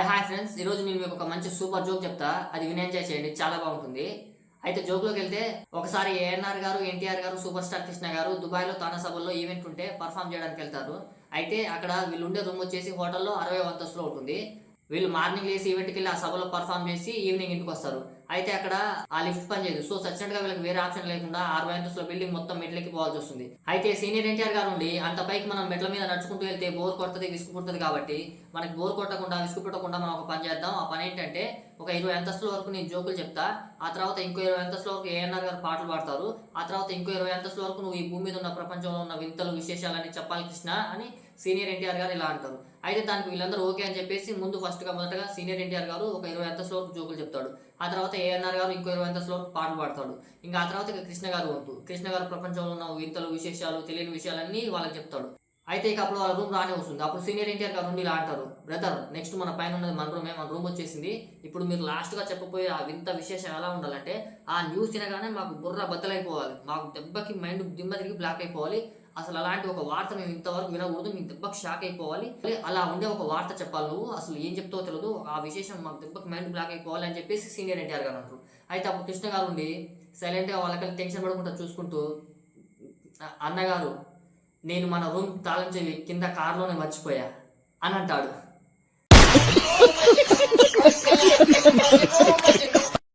Hi friends, ఈరోజు నేను మీకు ఒక మంచి సూపర్ జోక్ చెప్తా. అది విని ఎంజాయ్ చేయండి, చాలా బాగుంటుంది. అయితే జోక్లోకి వెళ్తే, ఒకసారి ఏఎన్ఆర్ గారు, ఎన్టీఆర్ గారు, సూపర్ స్టార్ కృష్ణ గారు దుబాయ్లో తానా సభల్లో ఈవెంట్ ఉంటే పర్ఫామ్ చేయడానికి వెళ్తారు. అయితే అక్కడ వీళ్ళు ఉండే రూమ్ వచ్చేసి హోటల్లో 60వ అంతస్తులో ఉంటుంది. వీళ్ళు మార్నింగ్ లేసి ఈవెంట్కి వెళ్ళి ఆ సభలో పర్ఫామ్ చేసి ఈవినింగ్ ఇంటికి వస్తారు. అయితే అక్కడ ఆ లిఫ్ట్ పని చేయదు. సో సచ్చినట్టుగా వీళ్ళకి వేరే ఆప్షన్ లేకుండా 60 అంతస్తుల బిల్డింగ్ మొత్తం మెట్లకి పోవాల్సి వస్తుంది. అయితే సీనియర్ ఎన్టీఆర్ గారు ఉండి, అంత పైకి మనం మెట్ల మీద నడుచుకుంటూ వెళ్తే బోర్ కొడుతుంది, విసుగు పుడుతుంది. కాబట్టి మనకి బోర్ కొట్టకుండా, విసుగు పుట్టకుండా మనం ఒక పని చేద్దాం. ఆ పని ఏంటంటే, ఒక 20 అంతస్తుల వరకు నేను జోకులు చెప్తా. ఆ తర్వాత ఇంకో 20 అంతస్తుల వరకు ఏఎన్ఆర్ గారు పాటలు పాడతారు. ఆ తర్వాత ఇంకో 20 అంతస్తుల వరకు నువ్వు ఈ భూమి మీద ఉన్న ప్రపంచంలో ఉన్న వింతలు విశేషాలని చెప్పాలి కృష్ణ అని సీనియర్ ఎన్టీఆర్ గారు ఇలా అంటారు. అయితే దానికి వీళ్ళందరూ ఓకే అని చెప్పేసి మొదటగా సీనియర్ ఎన్టీఆర్ గారు ఒక 20 అంతస్తుల వరకు జోకులు చెప్తాడు. ఆ తర్వాత ఏఎన్ఆర్ గారు ఇంకో 20 అంతస్తుల వరకు పాటలు పాడతాడు. ఇంకా ఆ తర్వాత కృష్ణ గారు వంతు. కృష్ణ గారు ప్రపంచంలో ఉన్న వింతలు విశేషాలు, తెలియని విషయాలన్నీ వాళ్ళకి చెప్తాడు. అయితే ఇక అప్పుడు వాళ్ళ రూమ్ రానే వస్తుంది. అప్పుడు సీనియర్ ఎన్టీఆర్ గారు నుండి ఇలా అంటారు, బ్రదర్ నెక్స్ట్ మన పైన ఉన్నది మన రూమ్ వచ్చేసింది. ఇప్పుడు మీరు లాస్ట్గా చెప్పబోయే ఆ వింత విశేషం ఎలా ఉండాలంటే, ఆ న్యూస్ తినగానే మాకు బుర్ర బద్దలైపోవాలి, మాకు దెబ్బకి మైండ్ దిమ్మ తిరిగి బ్లాక్ అయిపోవాలి. అసలు అలాంటి ఒక వార్త మేము ఇంతవరకు వినకూడదు, మేము దెబ్బకి షాక్ అయిపోవాలి. అలా ఉండే ఒక వార్త చెప్పాలి, నువ్వు అసలు ఏం చెప్తావో తెలియదు, ఆ విశేషం మాకు దెబ్బకి మైండ్ బ్లాక్ అయిపోవాలి అని చెప్పేసి సీనియర్ ఎన్టీఆర్ గారు అంటారు. అయితే అప్పుడు కృష్ణ గారు ఉండి సైలెంట్గా వాళ్ళకి టెన్షన్ పడకుండా చూసుకుంటూ, అన్నగారు నేను మన రూమ్ తాళం చెవి కింద కారులోనే మర్చిపోయా అని అంటాడు.